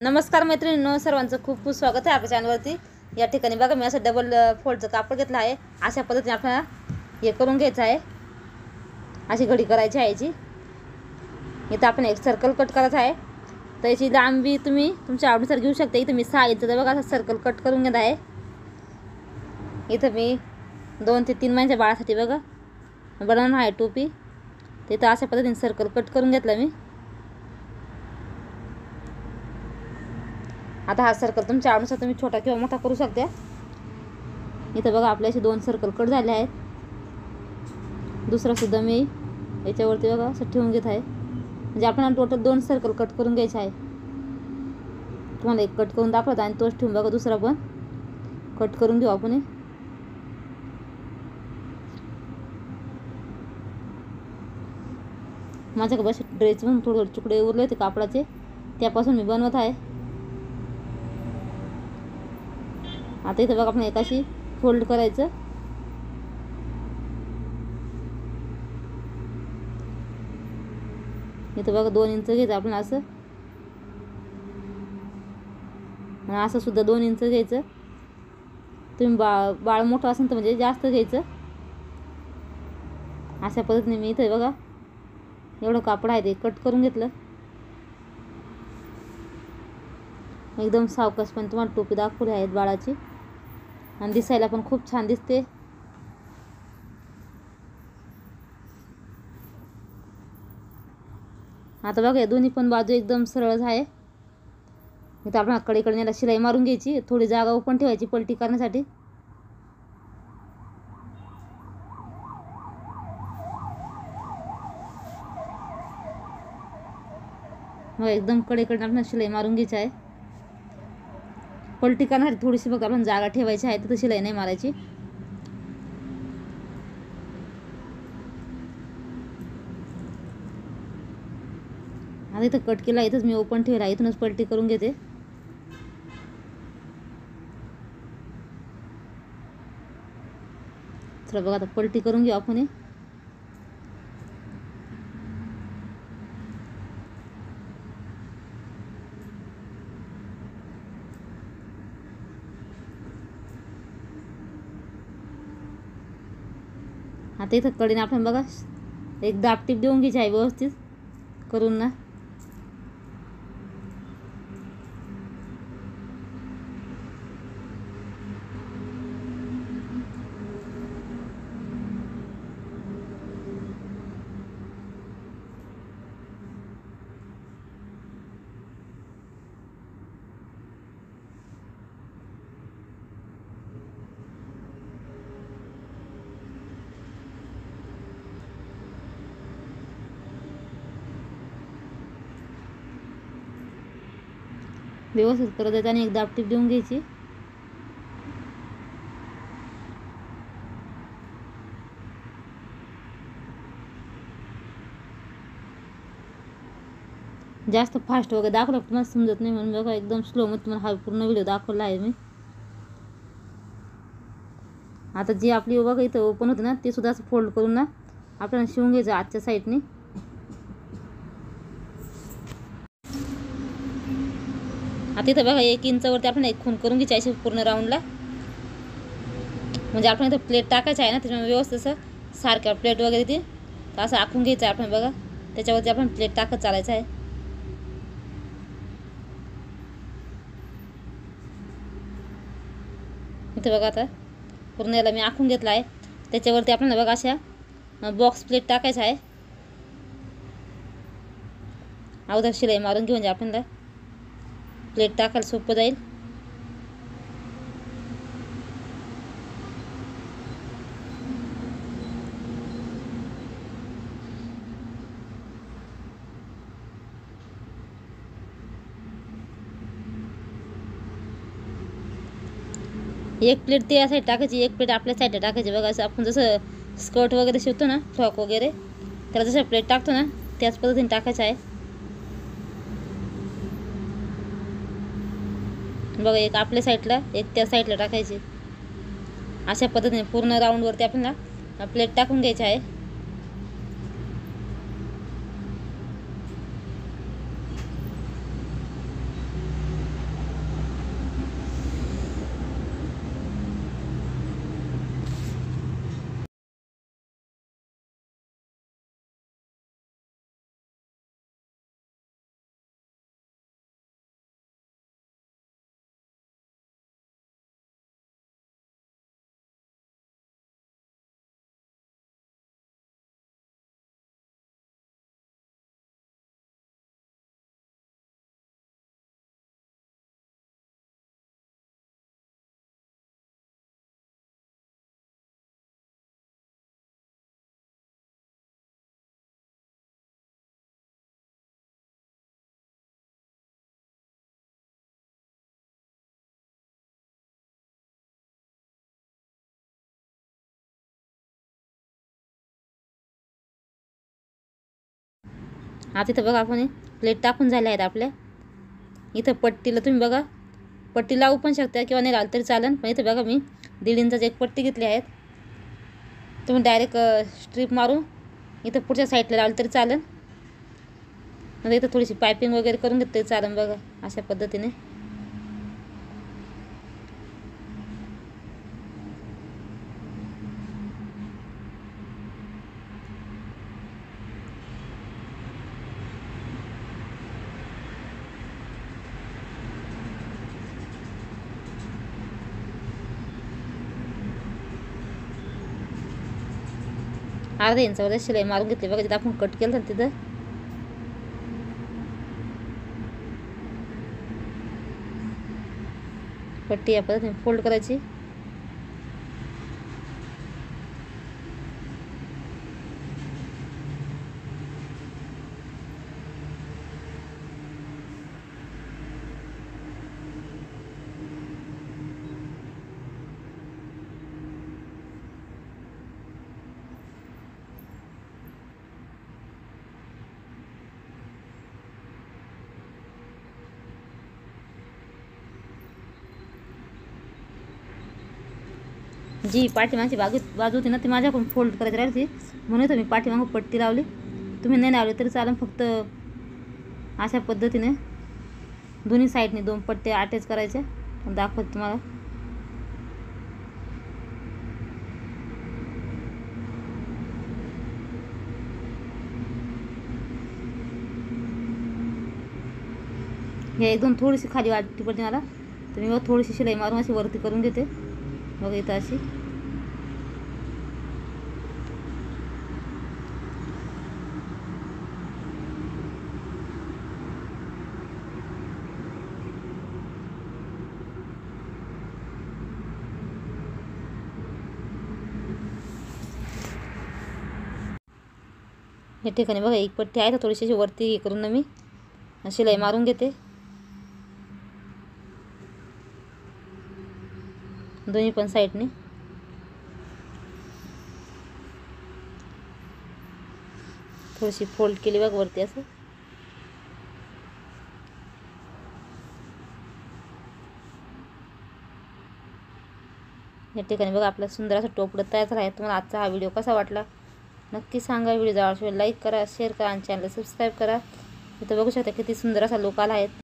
नमस्कार मैत्रिणींनो, सर्वांचं खूप खूप स्वागत आहे आपल्या चॅनलवरती। या ठिकाणी बघा मी असं डबल फोल्डचं कापड घेतलं आहे। अशा पद्धतीने आपल्याला हे करून घ्यायचं आहे, अशी घडी करायची आहे याची। इथं आपण एक सर्कल कट करायचं आहे, तर याची लांबी तुम्ही तुमच्या आवडीनुसार घेऊ शकता। इथं मी 6 इंचचं बघा असं सर्कल कट करून घेत आहे। इथं मी 2 ते 3 महिन्याच्या बाळासाठी बघा बनवणार आहे टोपी, तिथं अशा पद्धतीने सर्कल कट करून घेतला मी। आता हा सर्कल तुमच्या आवडीनुसार तुम्ही छोटा किंवा मोठा करू शकता। इथं बघा आपले असे 2 सर्कल कट झाले आहेत। दुसरा सुद्धा मी याच्यावरती बघा असं ठेवून घेत आहे, म्हणजे आपल्याला टोटल 2 सर्कल कट करून घ्यायचे आहे। तुम्हाला एक कट करून दाखवत आणि तोच ठेवून बघा दुसरा पण कट करून घेऊ आपण। माझ्याकडे बस ड्रेस म्हणून थोडे तुकडे उरले होते कापडाचे, त्यापासून मी बनवत आहे। आता इथं बघा आपण एकाशी फोल्ड करायचं। इथं बघा 2 इंच घ्यायचं आपण असं, आणि असं सुद्धा 2 इंच घ्यायचं। तुम्ही बाळ मोठं असेल तर म्हणजे जास्त घ्यायचं। अशा पद्धतीने मी इथं बघा एवढं कापड आहे ते कट करून घेतलं। एकदम सावकाश पण तुम्हाला टोपी दाखवली आहेत बाळाची, आणि दिसायला पण खूप छान दिसते। आता बघा दोन्ही पण बाजू एकदम सरळ आहे। इथं आपण कडेकडे शिलाई मारून घ्यायची, थोडी जागा ओपन ठेवायची पलटी करण्यासाठी। मग एकदम कडेकडे आपण शिलाई मारून घ्यायची आहे। पलटी करण्यासाठी थोडीशी बघा आपण जागा ठेवायची आहे, तिथं शिलाई नाही मारायची। आता इथं कट केला, इथंच मी ओपन ठेवला, इथूनच पलटी करून घेते। चला बघा आता पलटी करून घेऊ आपण। आता इथं कडेने आपण बघा एक दाबटीप देऊन घ्यायची आहे व्यवस्थित करून ना। व्यवस्थित करत जायचं आणि एक दाबटीप देऊन घ्यायची। जास्त फास्ट वगैरे दाखवलं तुम्हाला समजत नाही, म्हणून बघा एकदम स्लो मध्ये तुम्हाला हा पूर्ण व्हिडिओ दाखवला आहे मी। आता जी आपली बघा इथं ओपन होते ना, ते सुद्धा असं फोल्ड करून ना आपल्याला शिवून घ्यायचं आजच्या साईडने। आता इथं बघा 1 इंचावरती आपण एक खूण करून घ्यायची अशी पूर्ण राऊंडला, म्हणजे आपण इथं प्लेट टाकायची आहे ना, त्याच्यामुळे व्यवस्थित असं सारख्या प्लेट वगैरे ती असं आखून घ्यायचं आहे आपण बघा, त्याच्यावरती आपण प्लेट टाकत चालायचं आहे। इथं बघा आता पूर्ण याला मी आखून घेतला आहे, त्याच्यावरती आपल्याला बघा अशा बॉक्स प्लेट टाकायचं आहे। अगोदर शिलाई मारून घेऊन आपल्याला प्लेट टाकायला सोपं जाईल। एक प्लेट ते या साईड टाकायची, एक प्लेट आपल्या साईडला टाकायची बघा। असं आपण जसं स्कर्ट वगैरे शिवतो ना, फ्रॉक वगैरे, त्याला जसं प्लेट टाकतो ना त्याच पद्धतीने टाकायचं आहे बघा। एक आपल्या साईडला एक त्या साईडला टाकायची। अशा पद्धतीने पूर्ण राऊंडवरती आपल्याला प्लेट टाकून घ्यायची आहे। आता इथं बघा आपण प्लेट टाकून झाल्या आहेत आपल्या. इथं पट्टीला तुम्ही बघा पट्टी लावू पण शकता किंवा नाही लावलं तरी चालेल. पण इथं बघा मी 1.5 इंचाची एक पट्टी घेतली आहेत. तुम्ही डायरेक्ट स्ट्रीप मारून इथं पुढच्या साईडला लावलं तरी चालेल. नंतर इथं थोडीशी पायपिंग वगैरे करून घेतली तरी चालेल. बघा अशा पद्धतीने. अर्धा इंचावर शिलाई मारून घेतली बघा. तिथं आपण कट केलं तर तिथं पट्टी या पद्धतीने फोल्ड करायची. जी पाठीमागची बाजू होती ना ती माझ्याकडून फोल्ड करायची राहिली होती, म्हणून तर मी पाठीमागं पट्टी लावली. तुम्ही नाही लावली तरी चालेल. फक्त अशा पद्धतीने दोन्ही साईडने 2 पट्ट्या अटॅच करायच्या. दाखवते तुम्हाला. हे एकदम थोडीशी खाली वाटती पडते मला, तर मी थोडीशी शिलाई मारून अशी वरती करून घेते. बघा इथं अशी. या ठिकाणी बघा एक पट्टी आहे तर थोडीशी वरती करून मी शिलाई मारून घेते दोन्ही पण साईडने. थोडीशी फोल्ड केली बघ वरती असं. या ठिकाणी बघा आपला सुंदर असं टोपडं तयार झालं आहे. तुम्हाला आजचा हा व्हिडिओ कसा वाटला नक्की सांगा. व्हिडिओ आवडल्यास लाईक करा, शेअर करा आणि चॅनल सबस्क्राईब करा. इथं बघू शकता किती सुंदर असा लुक आला आहे.